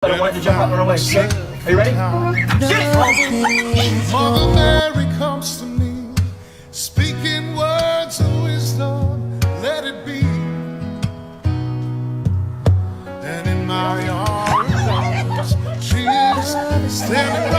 But I wanted to jump out and run away. Okay? Are you ready? Get it! Mother Mary comes to me, speaking words of wisdom, let it be. And in my arms, she is standing